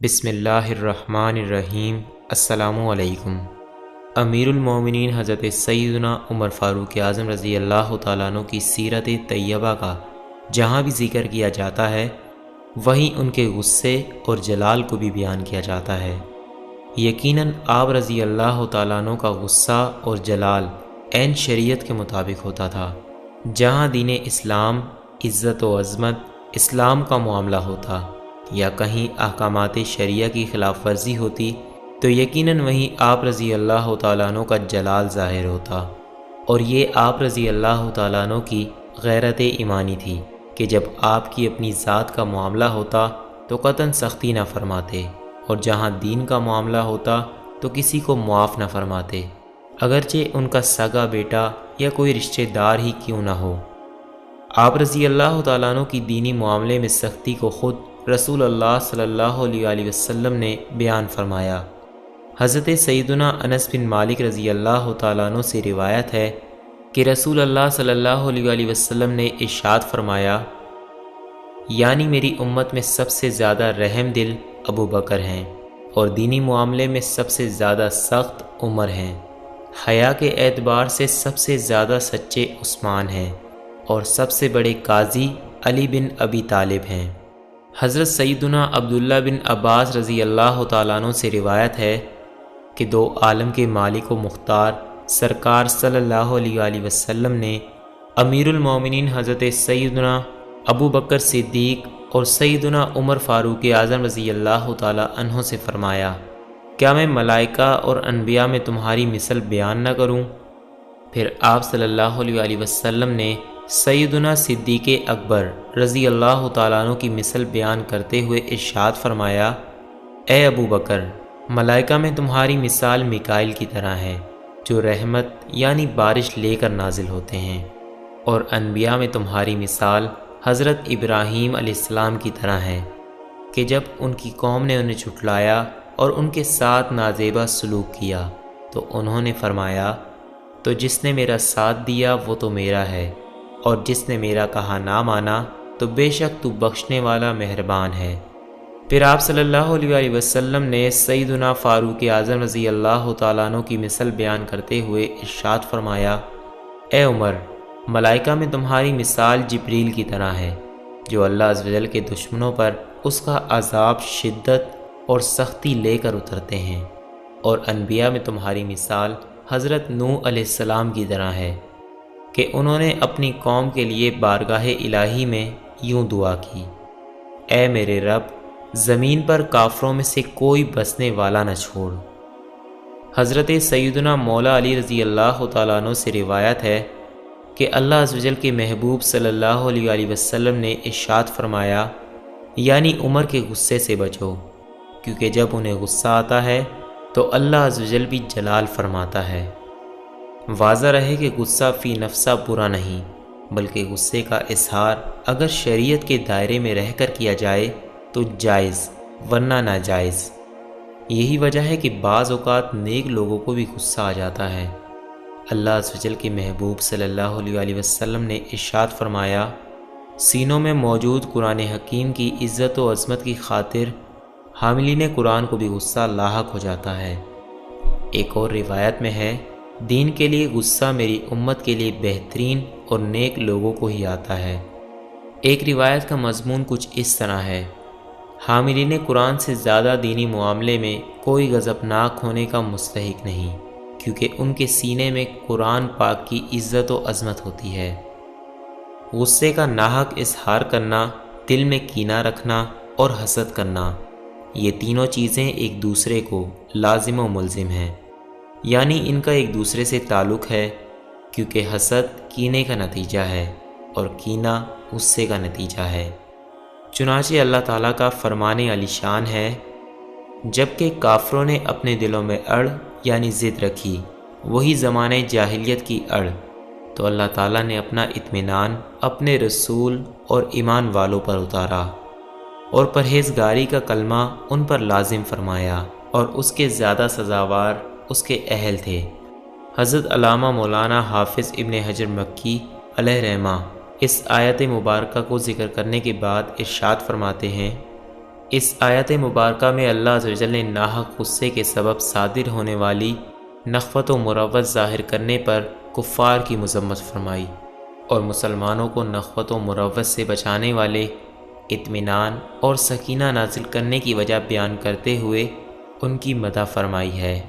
بسم اللہ الرحمن الرحیم۔ السلام علیکم۔ امیر المومنین حضرت سیدنا عمر فاروق اعظم رضی اللہ تعالیٰ عنہ کی سیرت طیبہ کا جہاں بھی ذکر کیا جاتا ہے وہیں ان کے غصے اور جلال کو بھی بیان کیا جاتا ہے۔ یقیناً آپ رضی اللہ تعالیٰ عنہ کا غصہ اور جلال عین شریعت کے مطابق ہوتا تھا۔ جہاں دین اسلام، عزت و عظمت، اسلام کا معاملہ ہوتا یا کہیں احکامات شریعہ کی خلاف ورزی ہوتی تو یقیناً وہیں آپ رضی اللہ تعالیٰ عنہ کا جلال ظاہر ہوتا، اور یہ آپ رضی اللہ تعالیٰ عنہ کی غیرت ایمانی تھی کہ جب آپ کی اپنی ذات کا معاملہ ہوتا تو قطعاً سختی نہ فرماتے، اور جہاں دین کا معاملہ ہوتا تو کسی کو معاف نہ فرماتے، اگرچہ ان کا سگا بیٹا یا کوئی رشتہ دار ہی کیوں نہ ہو۔ آپ رضی اللہ تعالیٰ عنہ کی دینی معاملے میں سختی کو خود رسول اللہ صلی اللہ علیہ وسلم نے بیان فرمایا۔ حضرت سیدنا انس بن مالک رضی اللہ تعالیٰ عنہ سے روایت ہے کہ رسول اللہ صلی اللہ علیہ وسلم نے ارشاد فرمایا، یعنی میری امت میں سب سے زیادہ رحم دل ابو بکر ہیں، اور دینی معاملے میں سب سے زیادہ سخت عمر ہیں، حیا کے اعتبار سے سب سے زیادہ سچے عثمان ہیں، اور سب سے بڑے قاضی علی بن ابی طالب ہیں۔ حضرت سیدنا عبداللہ بن عباس رضی اللہ تعالیٰ عنہ سے روایت ہے کہ دو عالم کے مالک و مختار سرکار صلی اللہ علیہ وسلم نے امیر المومنین حضرت سیدنا ابو بکر صدیق اور سیدنا عمر فاروق اعظم رضی اللہ تعالیٰ عنہ سے فرمایا، کیا میں ملائکہ اور انبیاء میں تمہاری مثل بیان نہ کروں؟ پھر آپ صلی اللہ علیہ وسلم نے سیدنا صدیق اکبر رضی اللہ تعالیٰ عنہ کی مثل بیان کرتے ہوئے ارشاد فرمایا، اے ابو بکر، ملائکہ میں تمہاری مثال میکائیل کی طرح ہے جو رحمت یعنی بارش لے کر نازل ہوتے ہیں، اور انبیاء میں تمہاری مثال حضرت ابراہیم علیہ السلام کی طرح ہے کہ جب ان کی قوم نے انہیں جھٹلایا اور ان کے ساتھ نازیبا سلوک کیا تو انہوں نے فرمایا، تو جس نے میرا ساتھ دیا وہ تو میرا ہے، اور جس نے میرا کہا نہ مانا تو بے شک تو بخشنے والا مہربان ہے۔ پھر آپ صلی اللہ علیہ وسلم نے سیدنا فاروق اعظم رضی اللہ تعالیٰ عنہ کی مثل بیان کرتے ہوئے ارشاد فرمایا، اے عمر، ملائکہ میں تمہاری مثال جبریل کی طرح ہے جو اللہ عز و جل کے دشمنوں پر اس کا عذاب شدت اور سختی لے کر اترتے ہیں، اور انبیاء میں تمہاری مثال حضرت نوح علیہ السلام کی طرح ہے کہ انہوں نے اپنی قوم کے لیے بارگاہ الہی میں یوں دعا کی، اے میرے رب، زمین پر کافروں میں سے کوئی بسنے والا نہ چھوڑ۔ حضرت سیدنا مولا علی رضی اللہ تعالیٰ عنہ سے روایت ہے کہ اللہ عز و جل کے محبوب صلی اللہ علیہ وسلم نے ارشاد فرمایا، یعنی عمر کے غصے سے بچو، کیونکہ جب انہیں غصہ آتا ہے تو اللہ عز و جل بھی جلال فرماتا ہے۔ واضح رہے کہ غصہ فی نفسہ برا نہیں، بلکہ غصے کا اظہار اگر شریعت کے دائرے میں رہ کر کیا جائے تو جائز ورنہ ناجائز۔ یہی وجہ ہے کہ بعض اوقات نیک لوگوں کو بھی غصہ آ جاتا ہے۔ اللہ عز و جل کے محبوب صلی اللہ علیہ وسلم نے ارشاد فرمایا، سینوں میں موجود قرآن حکیم کی عزت و عظمت کی خاطر حاملین قرآن کو بھی غصہ لاحق ہو جاتا ہے۔ ایک اور روایت میں ہے، دین کے لیے غصہ میری امت کے لیے بہترین اور نیک لوگوں کو ہی آتا ہے۔ ایک روایت کا مضمون کچھ اس طرح ہے، حاملین قرآن سے زیادہ دینی معاملے میں کوئی غضبناک ہونے کا مستحق نہیں، کیونکہ ان کے سینے میں قرآن پاک کی عزت و عظمت ہوتی ہے۔ غصے کا ناحق اظہار کرنا، دل میں کینہ رکھنا اور حسد کرنا، یہ تینوں چیزیں ایک دوسرے کو لازم و ملزم ہیں، یعنی ان کا ایک دوسرے سے تعلق ہے، کیونکہ حسد کینے کا نتیجہ ہے اور کینہ غصے کا نتیجہ ہے۔ چنانچہ اللہ تعالیٰ کا فرمان علی شان ہے، جبکہ کافروں نے اپنے دلوں میں اڑ یعنی ضد رکھی، وہی زمانے جاہلیت کی اڑ، تو اللہ تعالیٰ نے اپنا اطمینان اپنے رسول اور ایمان والوں پر اتارا، اور پرہیزگاری کا کلمہ ان پر لازم فرمایا، اور اس کے زیادہ سزاوار اس کے اہل تھے۔ حضرت علامہ مولانا حافظ ابن حجر مکی علیہ رحمہ اس آیت مبارکہ کو ذکر کرنے کے بعد ارشاد فرماتے ہیں، اس آیت مبارکہ میں اللہ عز و جل نے ناحق غصے کے سبب صادر ہونے والی نخوت و مروت ظاہر کرنے پر کفار کی مذمت فرمائی اور مسلمانوں کو نخوت و مروت سے بچانے والے اطمینان اور سکینہ نازل کرنے کی وجہ بیان کرتے ہوئے ان کی مدح فرمائی ہے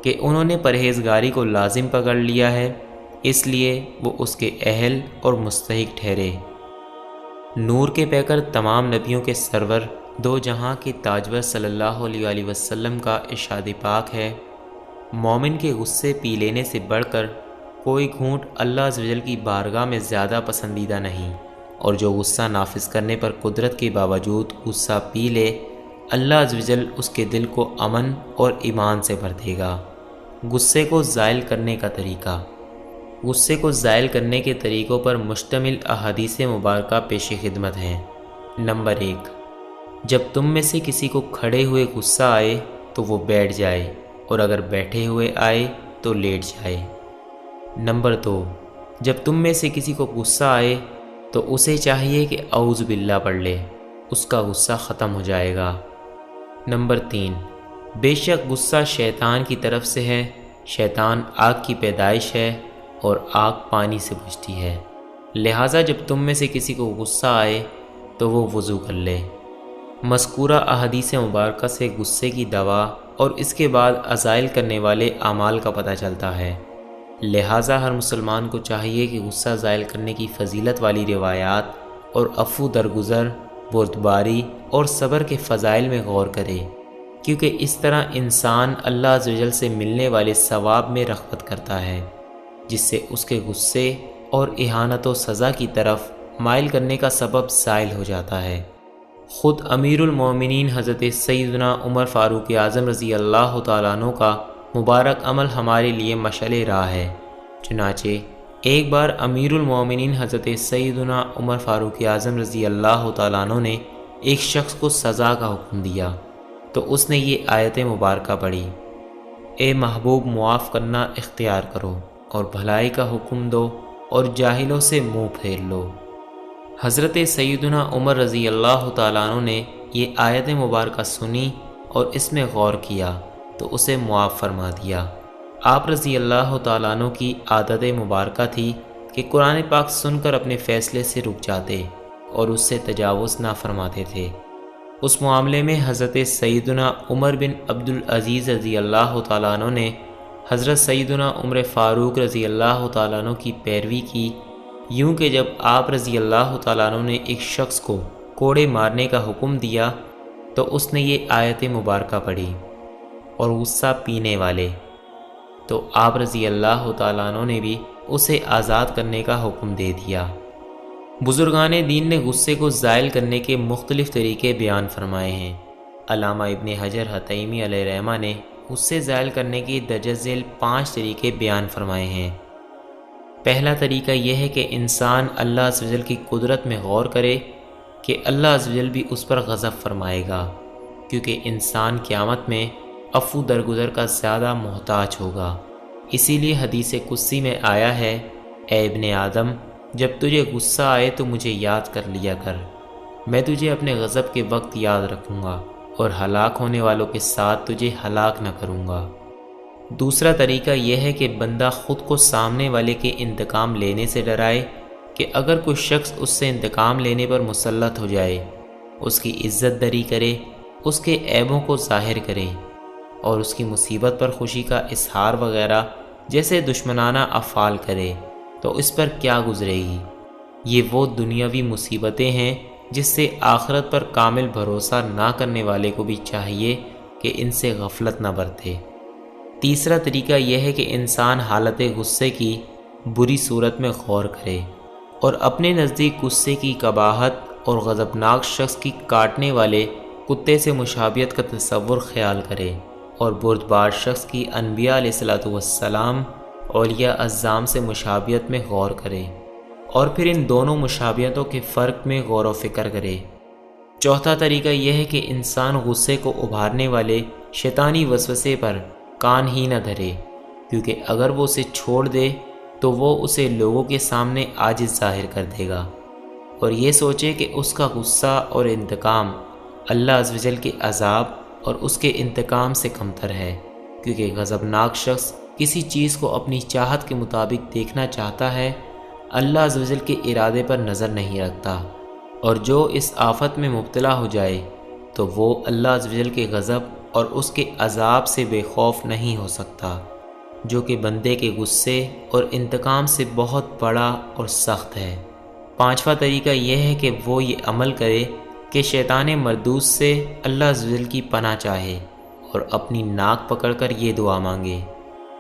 کہ انہوں نے پرہیزگاری کو لازم پکڑ لیا ہے، اس لیے وہ اس کے اہل اور مستحق ٹھہرے۔ نور کے پیکر تمام نبیوں کے سرور دو جہاں کے تاجور صلی اللہ علیہ وسلم کا ارشاد پاک ہے، مومن کے غصے پی لینے سے بڑھ کر کوئی گھونٹ اللہ عز و جل کی بارگاہ میں زیادہ پسندیدہ نہیں، اور جو غصہ نافذ کرنے پر قدرت کے باوجود غصہ پی لے، اللہ عز و جل اس کے دل کو امن اور ایمان سے بھر دے گا۔ غصے کو زائل کرنے کا طریقہ۔ غصے کو زائل کرنے کے طریقوں پر مشتمل احادیث مبارکہ پیش خدمت ہیں۔ نمبر 1، جب تم میں سے کسی کو کھڑے ہوئے غصہ آئے تو وہ بیٹھ جائے، اور اگر بیٹھے ہوئے آئے تو لیٹ جائے۔ نمبر 2، جب تم میں سے کسی کو غصہ آئے تو اسے چاہیے کہ اعوذ باللہ پڑھ لے، اس کا غصہ ختم ہو جائے گا۔ نمبر 3، بے شک غصہ شیطان کی طرف سے ہے، شیطان آگ کی پیدائش ہے اور آگ پانی سے بجھتی ہے، لہٰذا جب تم میں سے کسی کو غصہ آئے تو وہ وضو کر لے۔ مذکورہ احادیث مبارکہ سے غصے کی دوا اور اس کے بعد ازائل کرنے والے اعمال کا پتہ چلتا ہے، لہٰذا ہر مسلمان کو چاہیے کہ غصہ زائل کرنے کی فضیلت والی روایات اور عفو درگزر، بردباری اور صبر کے فضائل میں غور کرے، کیونکہ اس طرح انسان اللہ عز و جل سے ملنے والے ثواب میں رغبت کرتا ہے، جس سے اس کے غصے اور اہانت و سزا کی طرف مائل کرنے کا سبب زائل ہو جاتا ہے۔ خود امیر المومنین حضرت سیدنا عمر فاروق اعظم رضی اللہ تعالیٰ عنہ کا مبارک عمل ہمارے لیے مشعل راہ ہے۔ چنانچہ ایک بار امیر المومنین حضرت سیدنا عمر فاروق اعظم رضی اللہ تعالیٰ عنہ نے ایک شخص کو سزا کا حکم دیا تو اس نے یہ آیت مبارکہ پڑھی، اے محبوب معاف کرنا اختیار کرو اور بھلائی کا حکم دو اور جاہلوں سے منہ پھیر لو۔ حضرت سیدنا عمر رضی اللہ تعالیٰ عنہ نے یہ آیت مبارکہ سنی اور اس میں غور کیا تو اسے معاف فرما دیا۔ آپ رضی اللہ تعالیٰ عنہ کی عادت مبارکہ تھی کہ قرآن پاک سن کر اپنے فیصلے سے رک جاتے اور اس سے تجاوز نہ فرماتے تھے۔ اس معاملے میں حضرت سیدنا عمر بن عبدالعزیز رضی اللہ تعالیٰ عنہ نے حضرت سیدنا عمر فاروق رضی اللہ تعالیٰ عنہ کی پیروی کی، یوں کہ جب آپ رضی اللہ تعالیٰ عنہ نے ایک شخص کو کوڑے مارنے کا حکم دیا تو اس نے یہ آیت مبارکہ پڑھی، اور غصہ پینے والے، تو آپ رضی اللہ تعالیٰ عنہ نے بھی اسے آزاد کرنے کا حکم دے دیا۔ بزرگان دین نے غصے کو زائل کرنے کے مختلف طریقے بیان فرمائے ہیں۔ علامہ ابن حجر حتیمی علیہ رحمہ نے غصے زائل کرنے کے درج ذیل 5 طریقے بیان فرمائے ہیں۔ پہلا طریقہ یہ ہے کہ انسان اللہ عز و جل کی قدرت میں غور کرے کہ اللہ عز و جل بھی اس پر غضب فرمائے گا، کیونکہ انسان قیامت میں عفو درگزر کا زیادہ محتاج ہوگا۔ اسی لیے حدیث قدسی میں آیا ہے، اے ابن آدم، جب تجھے غصہ آئے تو مجھے یاد کر لیا کر، میں تجھے اپنے غضب کے وقت یاد رکھوں گا اور ہلاک ہونے والوں کے ساتھ تجھے ہلاک نہ کروں گا۔ دوسرا طریقہ یہ ہے کہ بندہ خود کو سامنے والے کے انتقام لینے سے ڈرائے کہ اگر کوئی شخص اس سے انتقام لینے پر مسلط ہو جائے، اس کی عزت دری کرے، اس کے عیبوں کو ظاہر کرے اور اس کی مصیبت پر خوشی کا اظہار وغیرہ جیسے دشمنانہ افعال کرے تو اس پر کیا گزرے گی؟ یہ وہ دنیاوی مصیبتیں ہیں جس سے آخرت پر کامل بھروسہ نہ کرنے والے کو بھی چاہیے کہ ان سے غفلت نہ برتے۔ تیسرا طریقہ یہ ہے کہ انسان حالت غصے کی بری صورت میں غور کرے اور اپنے نزدیک غصے کی قباحت اور غضبناک شخص کی کاٹنے والے کتے سے مشابہت کا تصور خیال کرے اور بردبار شخص کی انبیاء علیہ الصلوۃ والسلام اولیاء اعظام سے مشابہت میں غور کرے اور پھر ان دونوں مشابہتوں کے فرق میں غور و فکر کرے۔ چوتھا طریقہ یہ ہے کہ انسان غصے کو ابھارنے والے شیطانی وسوسے پر کان ہی نہ دھرے، کیونکہ اگر وہ اسے چھوڑ دے تو وہ اسے لوگوں کے سامنے عاجز ظاہر کر دے گا، اور یہ سوچے کہ اس کا غصہ اور انتقام اللہ عز و جل کے عذاب اور اس کے انتقام سے کمتر ہے، کیونکہ غضبناک شخص کسی چیز کو اپنی چاہت کے مطابق دیکھنا چاہتا ہے، اللہ عز و جل کے ارادے پر نظر نہیں رکھتا، اور جو اس آفت میں مبتلا ہو جائے تو وہ اللہ عز و جل کے غضب اور اس کے عذاب سے بے خوف نہیں ہو سکتا، جو کہ بندے کے غصے اور انتقام سے بہت بڑا اور سخت ہے۔ پانچواں طریقہ یہ ہے کہ وہ یہ عمل کرے کہ شیطان مردود سے اللہ عز و جل کی پناہ چاہے اور اپنی ناک پکڑ کر یہ دعا مانگے: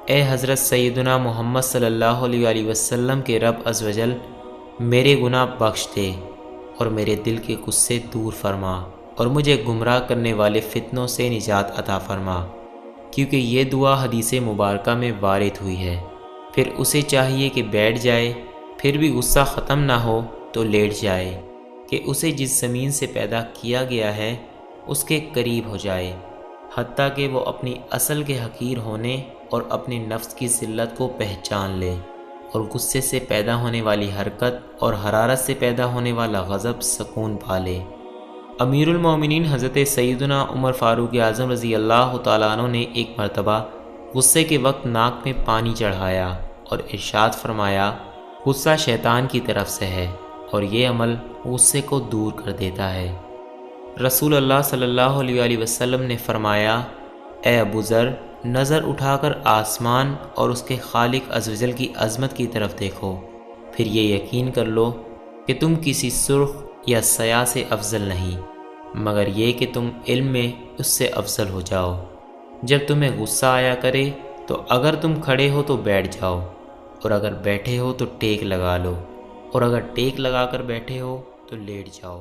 اے حضرت سیدنا محمد صلی اللہ علیہ وسلم کے رب عز و جل، میرے گناہ بخش دے اور میرے دل کے غصے دور فرما اور مجھے گمراہ کرنے والے فتنوں سے نجات عطا فرما، کیونکہ یہ دعا حدیث مبارکہ میں وارد ہوئی ہے۔ پھر اسے چاہیے کہ بیٹھ جائے، پھر بھی غصہ ختم نہ ہو تو لیٹ جائے، کہ اسے جس زمین سے پیدا کیا گیا ہے اس کے قریب ہو جائے، حتیٰ کہ وہ اپنی اصل کے حقیر ہونے اور اپنے نفس کی ذلت کو پہچان لے، اور غصے سے پیدا ہونے والی حرکت اور حرارت سے پیدا ہونے والا غضب سکون پا لے۔ امیر المومنین حضرت سیدنا عمر فاروق اعظم رضی اللہ تعالیٰ عنہ نے ایک مرتبہ غصے کے وقت ناک میں پانی چڑھایا اور ارشاد فرمایا: غصہ شیطان کی طرف سے ہے اور یہ عمل غصے کو دور کر دیتا ہے۔ رسول اللہ صلی اللہ علیہ وسلم نے فرمایا: اے ابو ذر، نظر اٹھا کر آسمان اور اس کے خالق عز و جل کی عظمت کی طرف دیکھو، پھر یہ یقین کر لو کہ تم کسی سرخ یا سیاہ سے افضل نہیں، مگر یہ کہ تم علم میں اس سے افضل ہو جاؤ۔ جب تمہیں غصہ آیا کرے تو اگر تم کھڑے ہو تو بیٹھ جاؤ، اور اگر بیٹھے ہو تو ٹیک لگا لو، اور اگر ٹیک لگا کر بیٹھے ہو تو لیٹ جاؤ۔